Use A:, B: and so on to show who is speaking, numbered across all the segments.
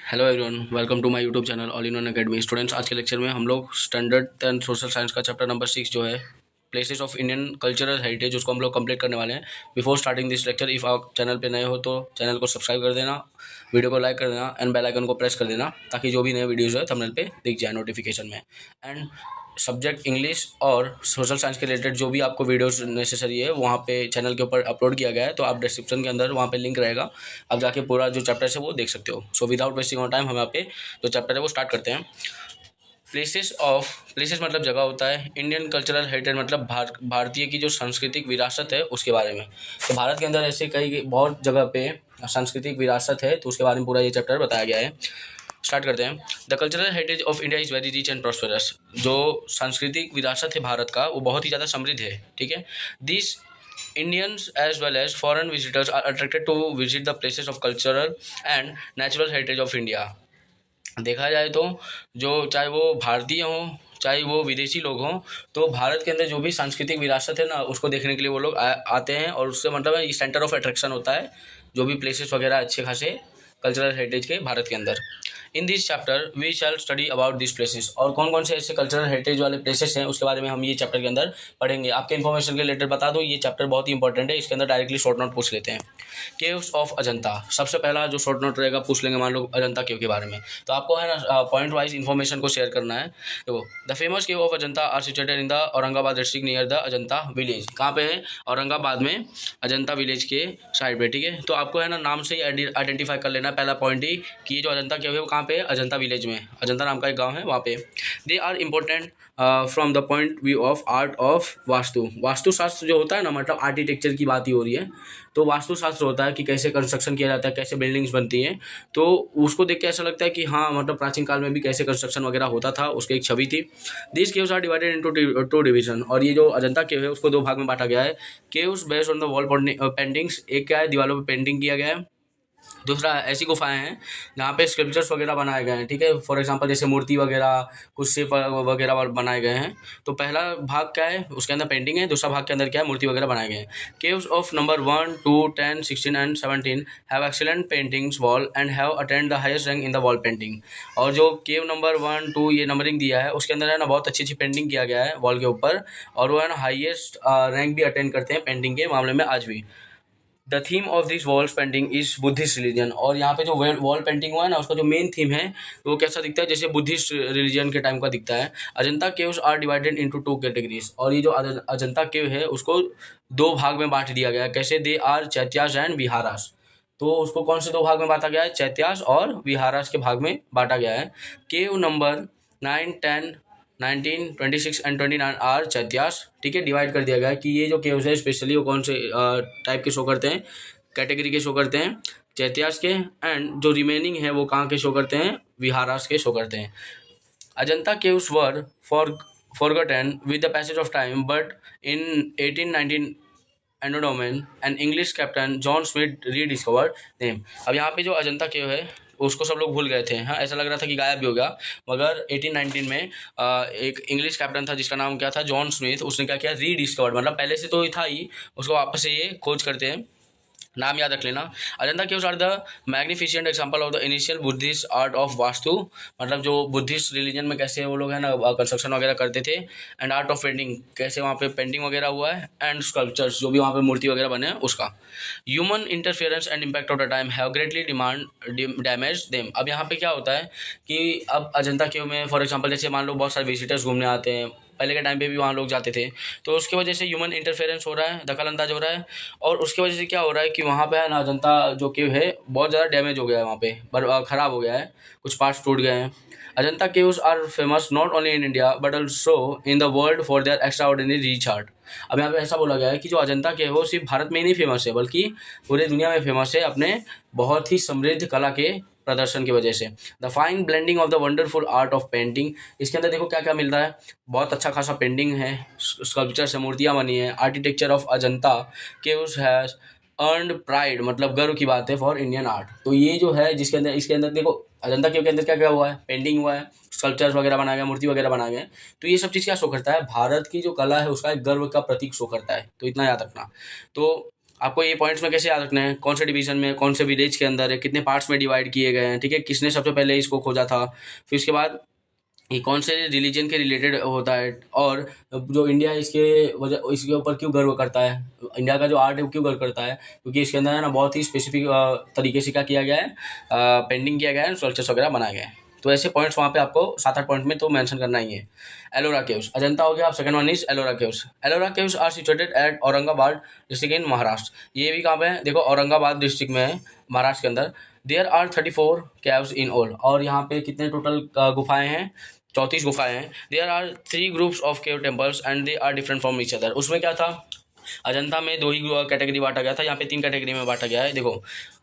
A: Hello everyone, welcome to my YouTube channel all in one academy. Students, आज के lecture में हम लोग स्टैंडर्ड 10 सोशल साइंस का चैप्टर नंबर 6 जो है places of Indian cultural heritage, उसको हम लोग कंप्लीट करने वाले हैं। Before starting this lecture, if आप चैनल पे नए हो तो चैनल को सब्सक्राइब कर देना, वीडियो को लाइक कर देना एंड बेल आइकन को प्रेस कर देना, ताकि जो भी नए वीडियोज़ है थंबनेल पे दिख जाए नोटिफिकेशन में। एंड सब्जेक्ट इंग्लिश और सोशल साइंस के रिलेटेड जो भी आपको वीडियोस नेसेसरी है वहाँ पे चैनल के ऊपर अपलोड किया गया है, तो आप डिस्क्रिप्शन के अंदर वहाँ पे लिंक रहेगा, आप जाके पूरा जो चैप्टर है वो देख सकते हो। So without wasting on time हम यहाँ पे जो चैप्टर है वो स्टार्ट करते हैं। प्लेसेस मतलब जगह होता है। इंडियन कल्चरल हेरिटेज मतलब भारतीय की जो सांस्कृतिक विरासत है उसके बारे में। तो भारत के अंदर ऐसे कई बहुत जगह पे सांस्कृतिक विरासत है, तो उसके बारे में पूरा ये चैप्टर बताया गया है। स्टार्ट करते हैं। The cultural heritage of India is very rich and prosperous. जो सांस्कृतिक विरासत है भारत का वो बहुत ही ज़्यादा समृद्ध है। ठीक है। This Indians as well as foreign visitors are attracted to visit the places of cultural and natural heritage of India। देखा जाए तो जो चाहे वो भारतीय हों चाहे वो विदेशी लोग हों, तो भारत के अंदर जो भी सांस्कृतिक विरासत है ना उसको देखने के लिए वो लोग आते हैं, और उससे मतलब है ये सेंटर ऑफ अट्रैक्शन होता है जो भी प्लेसेस वगैरह अच्छे खासे कल्चरल हेरिटेज के भारत के अंदर। In this chapter we shall study about this places, और कौन कौन से ऐसे कल्चरल हेरिटेज वाले प्लेसेस हैं उसके बारे में हम ये चैप्टर के अंदर पढ़ेंगे। आपके इन्फॉर्मेशन के रिलेटेड बता दूँ, ये चैप्टर बहुत ही इंपॉर्टेंट है, इसके अंदर डायरेक्टली शॉर्ट नोट पूछ लेते हैं। केव्स ऑफ अजंता, सबसे पहला जो शॉर्ट नोट रहेगा पूछ लेंगे मान लो अजंता केव के बारे में, तो आपको है ना पॉइंट वाइज इन्फॉर्मेशन को शेयर करना है। देखो, the famous cave of Ajanta are situated in the Aurangabad district near the Ajanta village. कहाँ पे है? औरंगाबाद में अजंता विलेज के साइड पे। ठीक है, तो आपको है ना नाम से ही आइडेंटिफाई कर लेना है पहला पॉइंट ही कि ये जो अजंता केव है वो कहाँ पे है? अजंता विलेज में, अजंता नाम का एक गाँव है वहाँ पे। They are important from the point view of art of Vastushastra जो होता है ना, मतलब आर्किटेक्चर की बात ही हो रही है। तो वास्तुशास्त्र होता है कि कैसे कंस्ट्रक्शन किया जाता है, कैसे बिल्डिंग्स बनती हैं, तो उसको देख के ऐसा लगता है कि हाँ मतलब प्राचीन काल में भी कैसे कंस्ट्रक्शन वगैरह होता था, उसकी एक छवि थी। This caves are divided into two division, और ये जो अजंता केव है उसको दो भाग में बांटा गया है। Caves based on the wall paintings, एक क्या है दीवारों पे पेंटिंग किया गया है, दूसरा ऐसी गुफाएं हैं जहाँ पे स्कल्पचर्स वगैरह बनाए गए हैं। ठीक है, फॉर एग्जांपल जैसे मूर्ति वगैरह कुछ शिप वगैरह बनाए गए हैं। तो पहला भाग क्या है, उसके अंदर पेंटिंग है, दूसरा भाग के अंदर क्या है, मूर्ति वगैरह बनाए गए हैं। Caves of number 1, 2, 10, 16 and 17 have excellent paintings wall and have attend the highest rank in the wall painting. और जो केव नंबर 1, 2 ये नंबरिंग दिया है उसके अंदर है ना बहुत अच्छी अच्छी पेंटिंग किया गया है वॉल के ऊपर, और वो है ना हाईएस्ट रैंक भी अटेंड करते हैं पेंटिंग के मामले में आज भी। The theme of this wall painting is Buddhist religion, और यहाँ पे जो वॉल पेंटिंग हुआ है ना उसका जो मेन थीम है वो कैसा दिखता है, जैसे बुद्धिस्ट रिलीजन के टाइम का दिखता है। Ajanta caves are divided into two categories, और ये जो अजंता केव है उसको दो भाग में बांट दिया गया है। कैसे? They are चैत्यास and विहारास। तो उसको कौन से दो भाग में बांटा गया है? चैत्यास और विहारास के भाग में बांटा गया है। केव नंबर 9, 10, 19, 26 एंड 29 आर चैत्यास। ठीक है, डिवाइड कर दिया गया है कि ये जो केव्स है स्पेशली वो कौन से टाइप के शो करते हैं, कैटेगरी के शो करते हैं, चैत्यास के, एंड जो रिमेनिंग है वो कहाँ के शो करते हैं? विहारास के शो करते हैं। Ajanta caves were forgotten with the passage of time, but in 1819 एंडोडोमेन and English captain John Smith rediscovered them. अब यहाँ पे जो अजंता केव है उसको सब लोग भूल गए थे। हाँ, ऐसा लग रहा था कि गायब भी हो गया, मगर 1819 में एक इंग्लिश कैप्टन था जिसका नाम क्या था? John Smith. उसने क्या किया? रीडिस्कवर्ड, मतलब पहले से तो था ही, उसको वापस से ये खोज करते हैं। नाम याद रख लेना। Ajanta caves are the magnificent example of the initial Buddhist art of vastu, मतलब जो बुद्धिस्ट रिलीजन में कैसे वो लोग है ना कंस्ट्रक्शन वगैरह करते थे, एंड आर्ट ऑफ पेंटिंग, कैसे वहाँ पे पेंटिंग वगैरह हुआ है, एंड स्कल्पचर्स जो भी वहाँ पे मूर्ति वगैरह बने हैं उसका। Human interference and impact of the time have greatly damage them. अब यहाँ पे क्या होता है कि अब अजंता केव में फॉर एग्जाम्पल जैसे मान लो बहुत सारे विजिटर्स घूमने आते हैं, पहले के टाइम पे भी वहाँ लोग जाते थे, तो उसकी वजह से ह्यूमन इंटरफेरेंस हो रहा है, दखल अंदाज हो रहा है, और उसकी वजह से क्या हो रहा है कि वहाँ पे है ना अजंता जो केव है बहुत ज़्यादा डैमेज हो गया है, वहाँ पे ख़राब हो गया है, कुछ पार्ट्स टूट गए हैं। Ajanta caves are famous not only in India but also in the world for their extraordinary rich art. अब यहाँ पे ऐसा बोला गया है कि जो अजंता केव है वो सिर्फ भारत में ही नहीं फेमस है बल्कि पूरे दुनिया में फेमस है अपने बहुत ही समृद्ध कला के प्रदर्शन की वजह से। The fine blending of the wonderful art of painting, इसके अंदर देखो क्या क्या मिल रहा है, बहुत अच्छा खासा पेंटिंग है, स्कल्पचर से मूर्तियाँ बनी है। Architecture of Ajanta caves has earned pride, मतलब गर्व की बात है, फॉर इंडियन आर्ट। तो ये जो है जिसके अंदर इसके अंदर देखो अजंता केव के अंदर क्या क्या हुआ है, पेंटिंग हुआ है, स्कल्पचर्स वगैरह बनाए गए, मूर्ति वगैरह बनाए गए। तो ये सब चीज़ क्या शो करता है? भारत की जो कला है उसका एक गर्व का प्रतीक शो करता है, तो इतना याद रखना। तो आपको ये पॉइंट्स में कैसे याद रखना है, कौन से डिवीजन में, कौन से विलेज के अंदर है, कितने पार्ट्स में डिवाइड किए गए हैं, ठीक है, किसने सबसे पहले इसको खोजा था, फिर उसके बाद ये कौन से रिलीजन के रिलेटेड होता है, और जो इंडिया इसके वजह इसके ऊपर क्यों गर्व करता है, इंडिया का जो आर्ट है वो क्यों गर्व करता है, क्योंकि इसके अंदर है ना बहुत ही स्पेसिफिक तरीके से क्या किया गया है, पेंटिंग किया गया है, स्कल्पचर्स वगैरह बनाए गए हैं। तो ऐसे पॉइंट्स वहाँ पे आपको 7-8 पॉइंट में तो मेंशन करना ही है। एलोरा केव्स, अजंता हो गया, आप second one is Ellora caves. Ellora caves are situated at Aurangabad district in Maharashtra. ये भी कहाँ पे है, देखो औरंगाबाद डिस्ट्रिक्ट में है, महाराष्ट्र के अंदर। There are 34 caves in all, और यहाँ पे कितने टोटल गुफाएं हैं, 34 गुफाएं हैं। There are 3 groups of cave temples and they are different from each other. उसमें क्या था, अजंता में 2 ही कैटेगरी बांटा गया था, यहाँ पे 3 कैटेगरी में बांटा गया है। देखो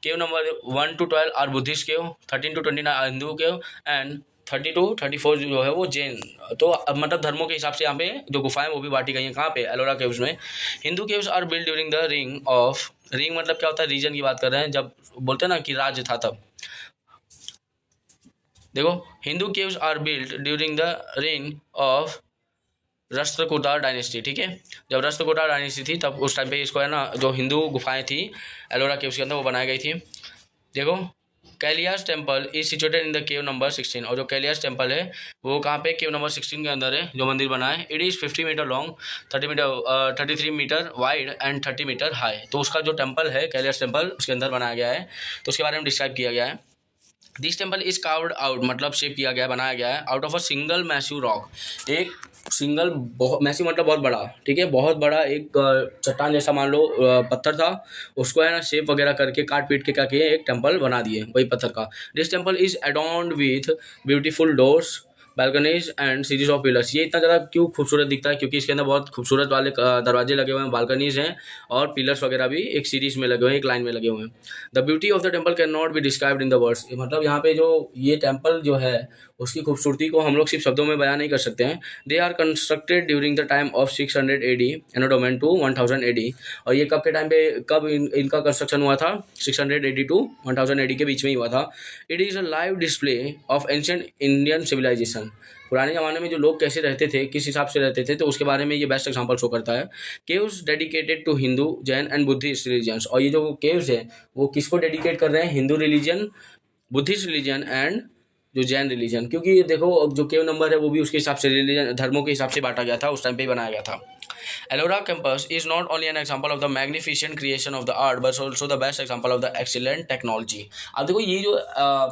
A: cave number 1 to 12 are Buddhist cave, 13 to 29 Hindu cave, and 30 to 34 जो है वो जैन। तो अब मतलब धर्मों के हिसाब से यहाँ पे जो गुफाएं वो भी बांटी गई हैं, कहाँ पे, एलोरा केव्स में। Hindu caves are build during the ring of, ring मतलब क्या होता है, रीजन की बात कर रहे हैं, जब बोलते हैं ना कि राज्य था तब। देखो Hindu caves are built during the reign of Rashtrakuta dynasty, ठीक है, जब राष्ट्रकूटा डायनेस्टी थी तब उस टाइम पे इसको है ना जो हिंदू गुफाएं थी एलोरा केव्स के अंदर वो बनाई गई थी। देखो Kailasa temple is situated in the cave number 16, और जो कैलियास टेम्पल है वो कहाँ पे, केव नंबर 16 के अंदर है जो मंदिर बना है। It is 50 meter long, 33 meter wide and 30 meter high. तो उसका जो टेम्पल है कैलियास टेम्पल उसके अंदर बनाया गया है, तो उसके बारे में डिस्क्राइब किया गया है। This temple is carved out, मतलब शेप किया गया, बनाया गया है, out of a single massive rock. एक सिंगल, बहुत मैसिव मतलब बहुत बड़ा, ठीक है, बहुत बड़ा एक चट्टान जैसा मान लो पत्थर था, उसको है ना शेप वगैरह करके काट पीट के क्या किए, एक टेम्पल बना दिए वही पत्थर का। This temple is adorned with beautiful doors, balconies and series of pillars. ये इतना ज़्यादा क्यों खूबसूरत दिखता है, क्योंकि इसके अंदर बहुत खूबसूरत वाले दरवाजे लगे हुए हैं, बालकनीज हैं, और पिलर्स वगैरह भी एक सीरीज में लगे हुए हैं, एक लाइन में लगे हुए हैं। The beauty of the temple can not be described in the words, मतलब यहाँ पे जो ये टेम्पल जो है उसकी खूबसूरती को हम लोग सिर्फ शब्दों में बयान नहीं कर सकते हैं। They are constructed during the time of 600 AD and to 1000 AD, और ये कब के टाइम पे, कब इनका कंस्ट्रक्शन हुआ था, 600 AD टू 1000 AD के बीच में ही हुआ था। It is a live display of ancient Indian civilization, पुराने ज़माने में जो लोग कैसे रहते थे, किस हिसाब से रहते थे, तो उसके बारे में ये बेस्ट एग्जांपल शो करता है। Caves dedicated to Hindu, Jain and Buddhist religions, और ये जो केव्स है वो किसको डेडिकेट कर रहे हैं, Hindu religion, Buddhist religion and जो जैन रिलीजन, क्योंकि देखो जो केव नंबर है वो भी उसके हिसाब से रिलीजन, धर्मों के हिसाब से बांटा गया था, उस टाइम पे ही बनाया गया था। Ellora campus is not only an example of the magnificent creation of the art but also the best example of the excellent technology। अब देखो ये जो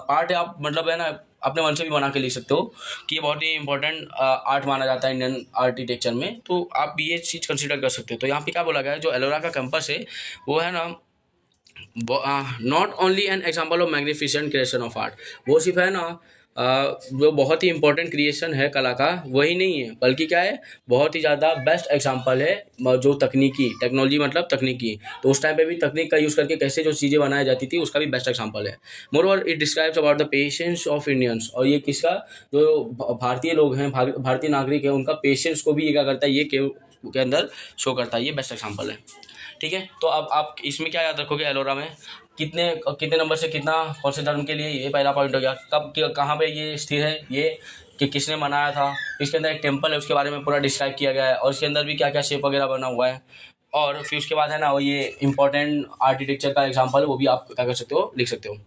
A: पार्ट है, आप मतलब है ना अपने मन से भी बना के लिख सकते हो कि ये बहुत ही इंपॉर्टेंट आर्ट माना जाता है इंडियन आर्किटेक्चर में, तो आप ये चीज़ कंसिडर कर सकते हो। तो यहाँ पे क्या बोला गया है, जो एलोरा का कैंपस है वो है ना not only an example of magnificent creation of art, वो सिर्फ है ना जो बहुत ही इंपॉर्टेंट क्रिएशन है कला का वही नहीं है, बल्कि क्या है, बहुत ही ज़्यादा बेस्ट एग्जांपल है जो तकनीकी, टेक्नोलॉजी मतलब तकनीकी, तो उस टाइम पे भी तकनीक का यूज़ करके कैसे जो चीज़ें बनाई जाती थी उसका भी बेस्ट एग्जांपल है। Moreover it describes about the patience of Indians, और ये किसका, जो भारतीय लोग हैं, भारतीय नागरिक है, उनका पेशेंस को भी ये क्या करता है, ये के अंदर शो करता है, ये बेस्ट एग्जाम्पल है। ठीक है, तो अब आप इसमें क्या याद रखोगे, एलोरा में कितने कितने नंबर से कितना, कौन से धर्म के लिए, ये पहला पॉइंट हो गया। कब कहाँ पे ये स्थिर है, ये कि किसने बनाया था, इसके अंदर एक टेम्पल है उसके बारे में पूरा डिस्क्राइब किया गया है, और इसके अंदर भी क्या क्या शेप वगैरह बना हुआ है, और फिर उसके बाद है ना वो ये इंपॉर्टेंट आर्किटेक्चर का एग्जाम्पल है, वो भी आप क्या कर सकते हो, लिख सकते हो।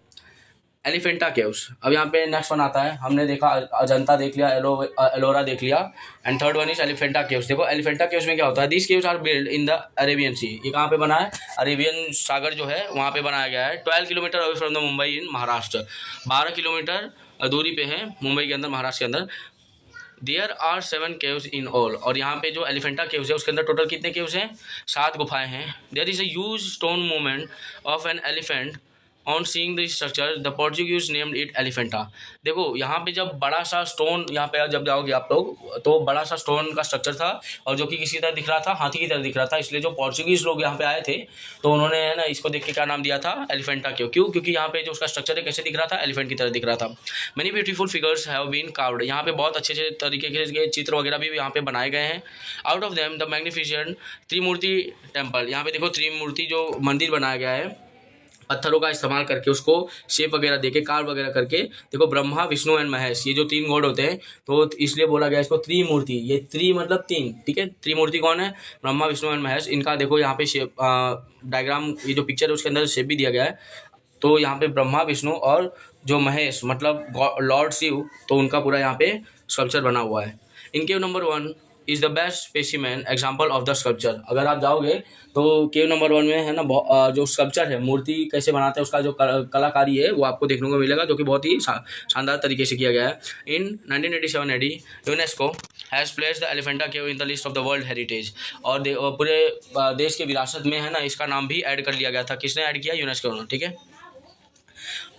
A: एलिफेंटा केव्स, अब यहाँ पे नेक्स्ट वन आता है, हमने देखा अजंता देख लिया, एलोरा देख लिया, and third one is Elephanta caves. देखो एलिफेंटा केव्स में क्या होता है, this caves are build in the Arabian sea, ये कहाँ पे बना है, अरेबियन सागर जो है वहाँ पे बनाया गया है। 12 kilometer away from the Mumbai in Maharashtra, 12 kilometer दूरी पे है मुंबई के अंदर, महाराष्ट्र के अंदर। There are 7 caves in all, और यहाँ पे जो एलिफेंटा केव्स है उसके अंदर टोटल कितने केव्स हैं, 7 गुफाएं हैं। There is a huge stone movement of an elephant on seeing the structure the Portuguese named it Elephanta. देखो यहाँ पे जब बड़ा सा स्टोन, यहाँ पे जब जाओगे आप लोग तो बड़ा सा स्टोन का स्ट्रक्चर था, और जो कि किसी तरह दिख रहा था, हाथी की तरह दिख रहा था, इसलिए जो पोर्चुगीज लोग यहाँ पे आए थे तो उन्होंने है ना इसको देख के क्या नाम दिया था, एलिफेंटा क्यों, क्योंकि यहाँ पे जो उसका स्ट्रक्चर है कैसे दिख रहा था, एलिफेंट की तरह दिख रहा था। Many beautiful figures have been carved, यहाँ पे बहुत अच्छे अच्छे तरीके के चित्र वगैरह भी यहाँ पे बनाए गए हैं। Out of them the magnificent Trimurti temple, यहाँ पे देखो त्रिमूर्ति जो मंदिर बनाया गया है, पत्थरों का इस्तेमाल करके उसको शेप वगैरह देके कार वगैरह करके, देखो ब्रह्मा विष्णु एंड महेश ये जो तीन गॉड होते हैं, तो इसलिए बोला गया इसको त्रिमूर्ति। ये त्रि मतलब तीन, ठीक है। त्रिमूर्ति कौन है? ब्रह्मा विष्णु एंड महेश। इनका देखो यहाँ पे शेप डायग्राम, ये जो पिक्चर है उसके अंदर शेप भी दिया गया है। तो यहाँ पे ब्रह्मा विष्णु और जो महेश मतलब लॉर्ड शिव, तो उनका पूरा यहाँ पे स्कल्पचर बना हुआ है। In cave number 1 is the best specimen example of the sculpture. अगर आप जाओगे तो केव नंबर 1 में है ना, जो स्कल्पचर है, मूर्ति कैसे बनाते हैं उसका जो कलाकारी है वो आपको देखने को मिलेगा, जो कि बहुत ही शानदार तरीके से किया गया है। In 1987 AD UNESCO has placed the Elephanta cave in the list of the world heritage. और पूरे देश के विरासत में है ना इसका नाम भी ऐड कर लिया गया था। किसने ऐड किया? यूनेस्को ने, ठीक है।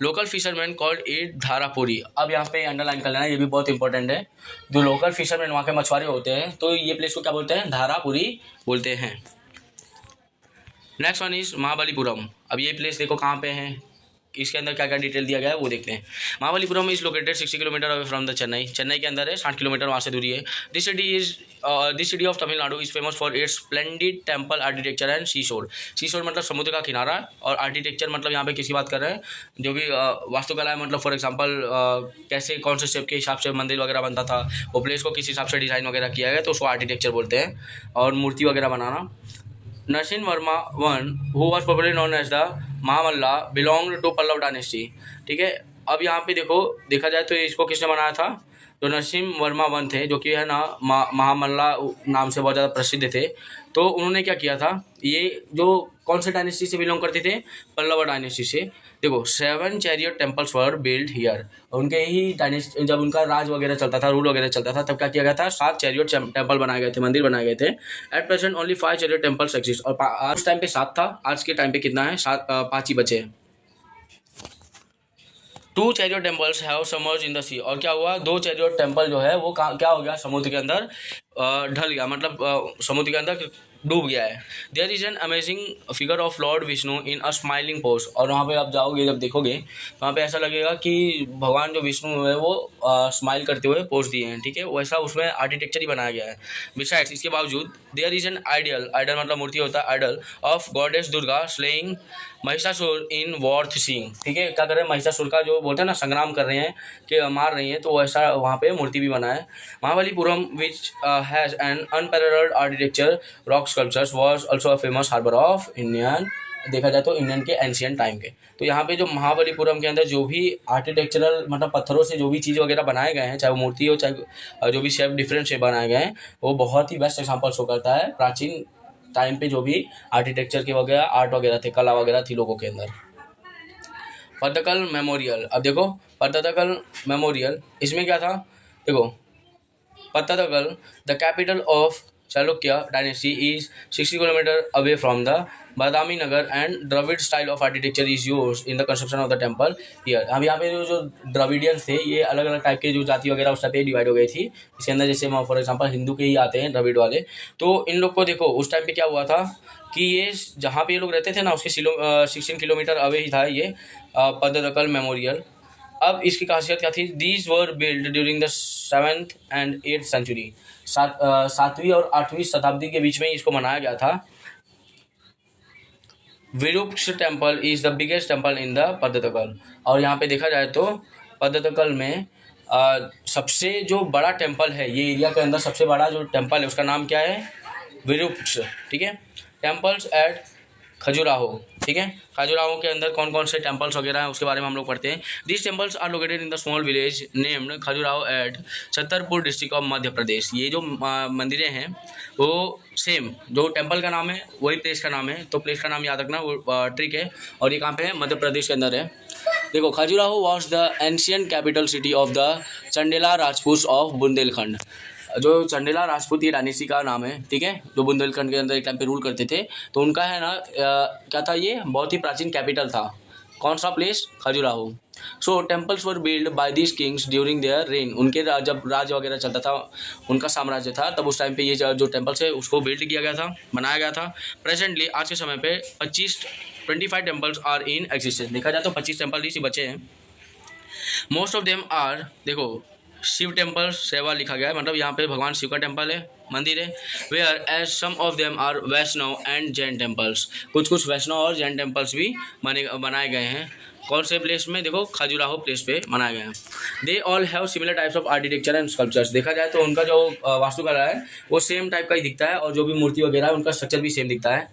A: Local fisherman called it Dharapuri. अब यहाँ पे अंडरलाइन कर लेना, ये भी बहुत इंपॉर्टेंट है। जो लोकल फिशरमैन वहाँ के मछुआरे होते हैं, तो ये प्लेस को क्या बोलते हैं? धारापुरी बोलते हैं। Next one is Mahabalipuram. अब ये प्लेस देखो कहाँ पे है, इसके अंदर क्या क्या डिटेल दिया गया है वो देखते हैं। Mahabalipuram is located 60 kilometre away from the Chennai. Chennai के अंदर है, 60 किलोमीटर वहाँ से दूरी है। This city of Tamil Nadu is famous for its splendid temple architecture and sea shore. Sea शोर मतलब समुद्र का किनारा, और आर्किटेक्चर मतलब यहाँ पे किसी बात कर रहे हैं जो भी वास्तुकला है, मतलब फॉर एग्जाम्पल कैसे कौन से शेप के हिसाब से मंदिर वगैरह बनता था, वो प्लेस को किस हिसाब से डिज़ाइन वगैरह किया गया, तो उसको आर्किटेक्चर बोलते हैं। और मूर्ति वगैरह बनाना। Narasimhavarma one who was popularly known as the Mahamalla belonged to Pallava dynasty, ठीक है। अब यहाँ पे देखो, देखा जाए तो इसको किसने बनाया था? जो नरसिंहवर्मा वन थे, जो कि है ना महामल्ला नाम से बहुत ज़्यादा प्रसिद्ध थे। तो उन्होंने क्या किया था, ये जो कौन से डायनेस्टी से बिलोंग करते थे? पल्लव डायनेस्टी से। देखो 7 chariot temples were build here. उनके ही डायनेस्टी, जब उनका राज वगैरह चलता था, रूल वगैरह चलता था, तब क्या किया गया था? 7 चैरियट टेम्पल बनाए गए थे, मंदिर बनाए गए थे। At present only 5 chariot temples exist. और आज टाइम पे 7 था, आज के टाइम पे कितना है? 5 ही बचे हैं। 2 chariot temples have submerged in the sea. और क्या हुआ? 2 चैरियट टेम्पल जो है वो क्या हो गया? समुद्र के अंदर ढल गया, मतलब समुद्र के अंदर डूब गया है। There is an amazing figure of lord Vishnu in a smiling pose. और वहाँ पे आप जाओगे, जब देखोगे वहाँ पे ऐसा लगेगा कि भगवान जो विष्णु है वो स्माइल करते हुए पोज दिए हैं, ठीक है। वैसा उसमें आर्किटेक्चर ही बनाया गया है। बिसाइड्स, इसके बावजूद, there is an ideal, idol मतलब मूर्ति होता है, idol of goddess Durga slaying Mahishasur in worth seeing, ठीक है। क्या कर रहे हैं? महिषासुर का जो बोलते हैं ना, संग्राम कर रहे हैं, कि मार रही हैं, तो वैसा वहाँ पे मूर्ति भी बना है। Mahabalipuram which has an unparalleled architecture rock sculptures was also a famous harbour of Indian, देखा जाए तो इंडियन के एंशियंट टाइम के। तो यहाँ पे जो महाबलीपुरम के अंदर जो भी आर्किटेक्चरल मतलब पत्थरों से जो भी चीज़ वगैरह बनाए गए हैं, चाहे वो मूर्ति हो चाहे जो भी शेप डिफरेंट शेप बनाए गए हैं, वो बहुत ही बेस्ट एग्जाम्पल शो करता है प्राचीन टाइम पे जो भी आर्किटेक्चर के वगैरह आर्ट वगैरह थे, कला वगैरह थी लोगों के अंदर। पद्दकल मेमोरियल। अब देखो पद्दकल मेमोरियल, इसमें क्या था? देखो Pattadakal the capital of Chalukya dynasty is 60 kilometre away from the Badami नगर and Dravida style of architecture is use in the construction of the temple here. अब यहाँ पे जो द्रविडियंस थे, ये अलग अलग टाइप के जो जाति वगैरह उस टाइप पे डिवाइड हो गई थी। इसके अंदर जैसे फॉर एग्जाम्पल हिंदू के ही आते हैं द्रविड वाले। तो इन लोग को देखो उस टाइम पे क्या हुआ था कि ये जहाँ पे ये लोग रहते थे ना, उसके 16 किलोमीटर अवे ही था ये पद्दकल मेमोरियल। अब इसकी खासियत क्या थी? These were build during the 7th and 8th century. 7वीं और 8वीं शताब्दी के बीच में इसको बनाया गया था। Virupaksha temple is the biggest temple in the Pattadakal. और यहाँ पे देखा जाए तो पद्दकल में सबसे जो बड़ा टेम्पल है, ये एरिया के अंदर सबसे बड़ा जो टेम्पल है उसका नाम क्या है? विरूपाक्ष, ठीक है। टेम्पल्स एट खजुराहो, ठीक है। खजुराहो के अंदर कौन कौन से टेम्पल्स वगैरह हैं उसके बारे में हम लोग पढ़ते हैं। This temples are located in the small village named Khajuraho at Chhatarpur district of Madhya Pradesh. ये जो मंदिरें हैं वो सेम जो टेम्पल का नाम है वही प्लेस का नाम है, तो प्लेस का नाम याद रखना, वो ट्रिक है। और ये कहाँ पे है? मध्य प्रदेश के अंदर है। देखो Khajuraho was the ancient capital city of the Chandela Rajput of Bundelkhand. जो चंडेला राजपूत ये डायनेस्टी का नाम है, ठीक है, जो बुंदेलखंड के अंदर एक टाइम पे रूल करते थे। तो उनका है ना क्या था? ये बहुत ही प्राचीन कैपिटल था। कौन सा place? Khajuraho. So temples were build by these Kings during their rain. उनके जब राज वगैरह चलता था, उनका साम्राज्य था, तब उस टाइम पे ये जो टेम्पल्स है उसको बिल्ड किया गया था, बनाया गया था। प्रेजेंटली आज के समय पे 25 टेम्पल्स आर इन एग्जिस्टेंस। देखा जाए तो 25 टेम्पल ही बचे हैं। मोस्ट ऑफ देम आर, देखो शिव टेम्पल सेवा लिखा गया है, मतलब यहाँ पे भगवान शिव का टेम्पल है, मंदिर है। Whereas some of them are Vaishnav and Jain temples, कुछ कुछ वैष्णव और जैन टेम्पल्स भी बनाए गए हैं। कौन से प्लेस में? देखो खजुराहो प्लेस पे बनाया गया है। They all have similar types of architecture and sculptures, देखा जाए तो उनका जो वास्तुकला है वो सेम टाइप का ही दिखता है, और जो भी मूर्ति वगैरह है उनका स्ट्रक्चर भी सेम दिखता है।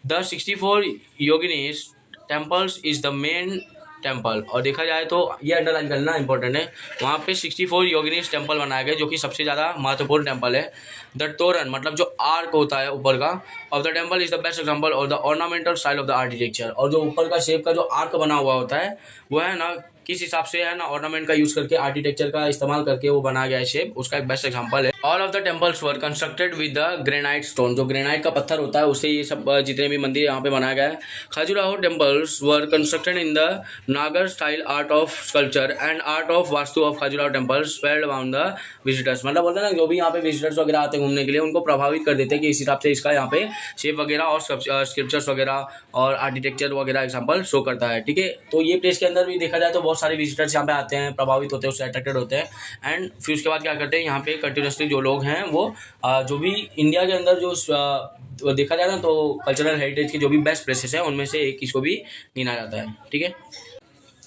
A: The 64 Yoginis temples is the main temple, और देखा जाए तो ये अंडरलाइन करना इंपॉर्टेंट है, वहाँ पे 64 योगिनीज टेम्पल बनाए गए जो कि सबसे ज़्यादा महत्वपूर्ण टेम्पल है। द तोरन मतलब जो आर्क होता है ऊपर का of the temple is the best example of the ornamental style of the architecture, और जो ऊपर का शेप का जो आर्क बना हुआ होता है वो है ना किस हिसाब से है ना ऑर्नामेंट का यूज करके, आर्किटेक्चर का इस्तेमाल करके वो बनाया गया है शेप, उसका एक बेस्ट एग्जांपल है। All of the temples were constructed with the granite stone, जो ग्रेनाइट का पत्थर होता है उससे ये सब जितने भी मंदिर यहाँ पे बनाया गया है। Khajuraho temples were constructed in the Nagara style art of sculpture and art of vastu of Khajuraho temples spread around the visitors, मतलब बोलते हैं ना जो भी यहाँ पे विजिटर्स वगैरह आते हैं घूमने के लिए उनको प्रभावित कर देते हैं कि इस हिसाब से इसका यहाँ पे शेप वगैरह और स्क्रिप्चर्स वगैरह और आर्किटेक्चर वगैरह एग्जाम्पल शो करता है। ठीक है, तो ये प्लेस के अंदर भी देखा जाए तो बहुत सारे विजिटर्स यहाँ पे आते हैं, प्रभावित होते हैं, उससे अट्रैक्टेड होते हैं। एंड फिर उसके बाद क्या करते हैं यहाँ पे कंटिन्यूसली जो लोग हैं वो जो भी इंडिया के अंदर जो देखा जाए ना तो कल्चरल हेरिटेज के जो भी बेस्ट प्लेसेस हैं उनमें से एक इसको भी गिना जाता है। ठीक है,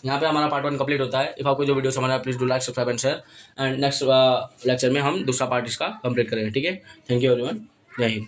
A: यहाँ पे हमारा पार्ट 1 कंप्लीट होता है। इफ आपको जो वीडियो समझ आया please do like subscribe and share, and next lecture में हम दूसरा पार्ट इसका कंप्लीट करेंगे। ठीक है, थैंक यू एवरीवन, जय हिंद।